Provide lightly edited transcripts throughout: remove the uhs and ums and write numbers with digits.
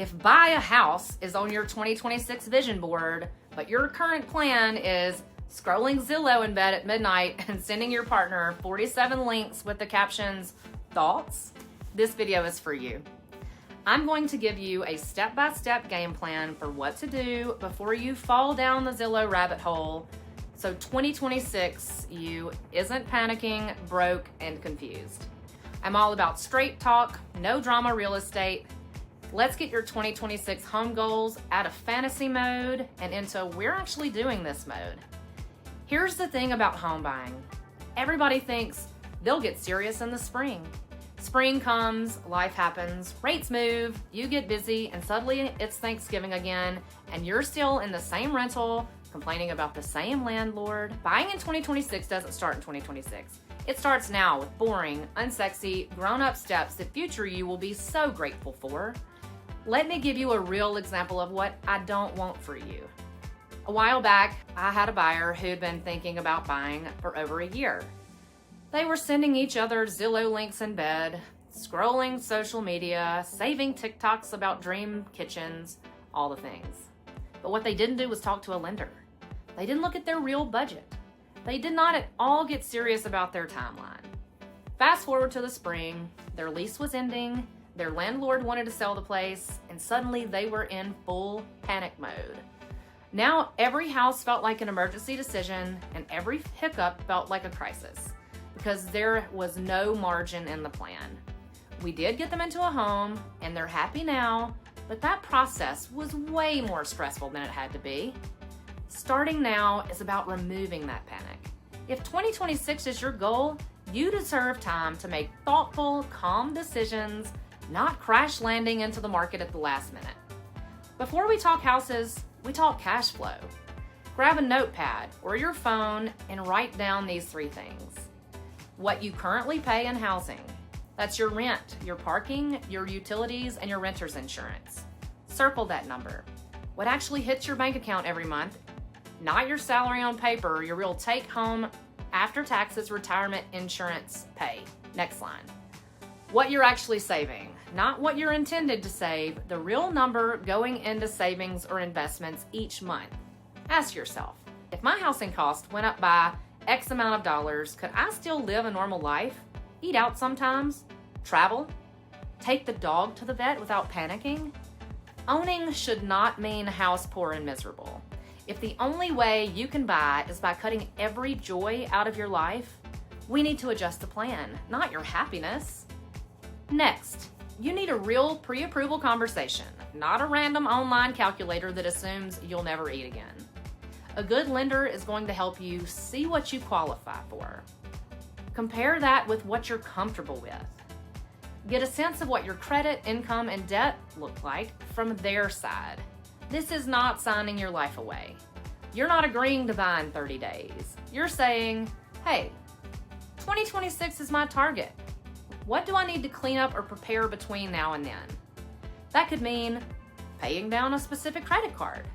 If buy a house is on your 2026 vision board, but your current plan is scrolling Zillow in bed at midnight and sending your partner 47 links with the captions, "Thoughts?" this video is for you. I'm going to give you a step-by-step game plan for what to do before you fall down the Zillow rabbit hole, so 2026 you isn't panicking, broke, and confused. I'm all about straight talk, no drama real estate. Let's get your 2026 home goals out of fantasy mode and into we're actually doing this mode. Here's the thing about home buying. Everybody thinks they'll get serious in the spring. Spring comes, life happens, rates move, you get busy, and suddenly it's Thanksgiving again, and you're still in the same rental, complaining about the same landlord. Buying in 2026 doesn't start in 2026. It starts now with boring, unsexy, grown-up steps that future you will be so grateful for. Let me give you a real example of what I don't want for you. A while back, I had a buyer who'd been thinking about buying for over a year. They were sending each other Zillow links in bed, scrolling social media, saving TikToks about dream kitchens, all the things. But what they didn't do was talk to a lender. They didn't look at their real budget. They did not at all get serious about their timeline. Fast forward to the spring, their lease was ending, their landlord wanted to sell the place, and suddenly they were in full panic mode. Now every house felt like an emergency decision, and every hiccup felt like a crisis, because there was no margin in the plan. We did get them into a home, and they're happy now, but that process was way more stressful than it had to be. Starting now is about removing that panic. If 2026 is your goal, you deserve time to make thoughtful, calm decisions, not crash landing into the market at the last minute. Before we talk houses, we talk cash flow. Grab a notepad or your phone and write down these 3 things. What you currently pay in housing. That's your rent, your parking, your utilities, and your renter's insurance. Circle that number. What actually hits your bank account every month, not your salary on paper, your real take-home after taxes retirement insurance pay. Next line. What you're actually saving, not what you're intended to save, the real number going into savings or investments each month. Ask yourself, if my housing cost went up by X amount of dollars, could I still live a normal life? Eat out sometimes? Travel? Take the dog to the vet without panicking? Owning should not mean house poor and miserable. If the only way you can buy is by cutting every joy out of your life, we need to adjust the plan, not your happiness. Next, you need a real pre-approval conversation, not a random online calculator that assumes you'll never eat again. A good lender is going to help you see what you qualify for. Compare that with what you're comfortable with. Get a sense of what your credit, income, and debt look like from their side. This is not signing your life away. You're not agreeing to buy in 30 days. You're saying, hey, 2026 is my target. What do I need to clean up or prepare between now and then? That could mean paying down a specific credit card,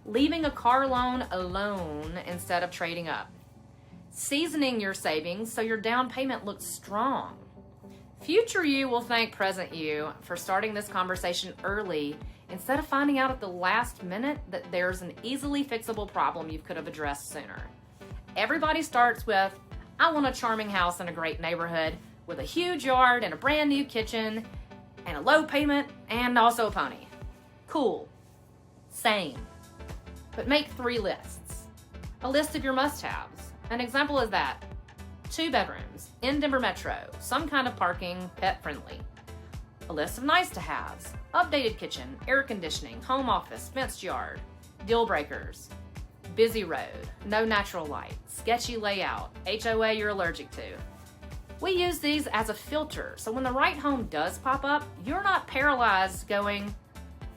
leaving a car loan alone instead of trading up, seasoning your savings so your down payment looks strong. Future you will thank present you for starting this conversation early instead of finding out at the last minute that there's an easily fixable problem you could have addressed sooner. Everybody starts with, I want a charming house in a great neighborhood with a huge yard and a brand new kitchen and a low payment and also a pony. Cool. Same. But make 3 lists. A list of your must-haves. An example is that 2 bedrooms in Denver Metro, some kind of parking, pet-friendly. A list of nice-to-haves. Updated kitchen, air conditioning, home office, fenced yard. Dealbreakers. Busy road, no natural light, sketchy layout, HOA you're allergic to. We use these as a filter, so when the right home does pop up, you're not paralyzed going,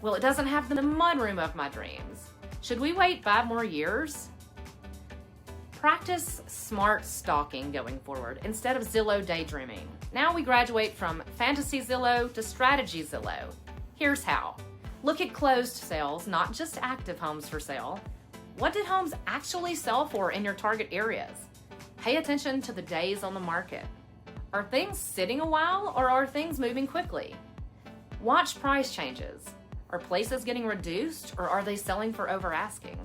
well, it doesn't have the mudroom of my dreams. Should we wait 5 more years? Practice smart stalking going forward instead of Zillow daydreaming. Now we graduate from fantasy Zillow to strategy Zillow. Here's how. Look at closed sales, not just active homes for sale. What did homes actually sell for in your target areas? Pay attention to the days on the market. Are things sitting a while or are things moving quickly? Watch price changes. Are places getting reduced, or are they selling for over asking?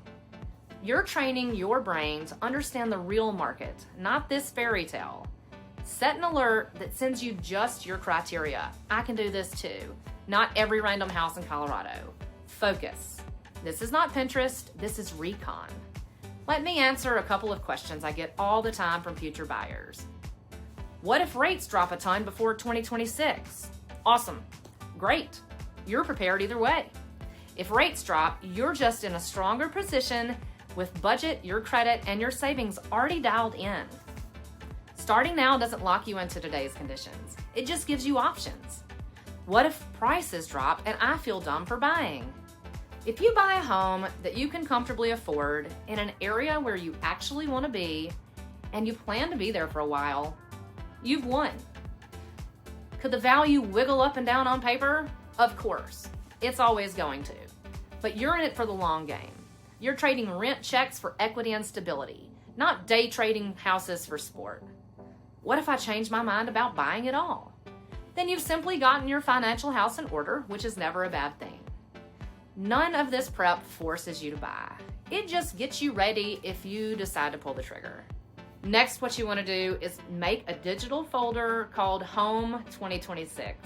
You're training your brain to understand the real market, not this fairy tale. Set an alert that sends you just your criteria. I can do this too. Not every random house in Colorado. Focus. This is not Pinterest, this is recon. Let me answer a couple of questions I get all the time from future buyers. What if rates drop a ton before 2026? Awesome. Great. You're prepared either way. If rates drop, you're just in a stronger position with budget, your credit, and your savings already dialed in. Starting now doesn't lock you into today's conditions. It just gives you options. What if prices drop and I feel dumb for buying? If you buy a home that you can comfortably afford in an area where you actually want to be and you plan to be there for a while, you've won. Could the value wiggle up and down on paper? Of course. It's always going to. But you're in it for the long game. You're trading rent checks for equity and stability, not day trading houses for sport. What if I change my mind about buying it all? Then you've simply gotten your financial house in order, which is never a bad thing. None of this prep forces you to buy. It just gets you ready if you decide to pull the trigger. Next, what you want to do is make a digital folder called Home 2026.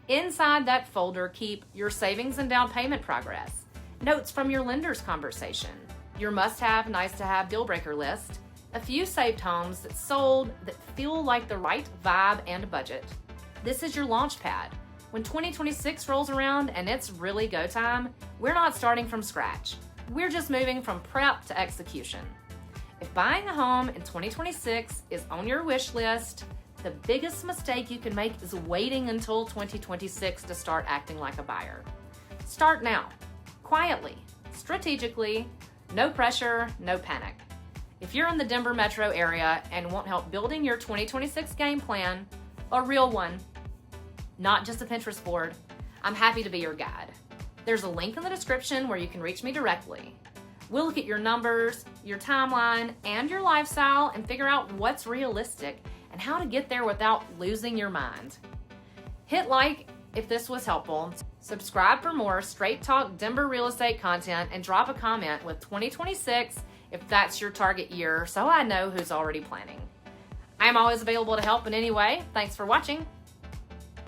Inside that folder, keep your savings and down payment progress, notes from your lender's conversation, your must-have, nice-to-have deal-breaker list, a few saved homes that sold that feel like the right vibe and budget. This is your launch pad. When 2026 rolls around and it's really go time, we're not starting from scratch. We're just moving from prep to execution. If buying a home in 2026 is on your wish list, the biggest mistake you can make is waiting until 2026 to start acting like a buyer. Start now, quietly, strategically, no pressure, no panic. If you're in the Denver metro area and want help building your 2026 game plan, a real one, not just a Pinterest board, I'm happy to be your guide. There's a link in the description where you can reach me directly. We'll look at your numbers, your timeline, and your lifestyle and figure out what's realistic and how to get there without losing your mind. Hit like if this was helpful, subscribe for more straight talk Denver real estate content, and drop a comment with 2026 if that's your target year so I know who's already planning. I'm always available to help in any way. Thanks for watching.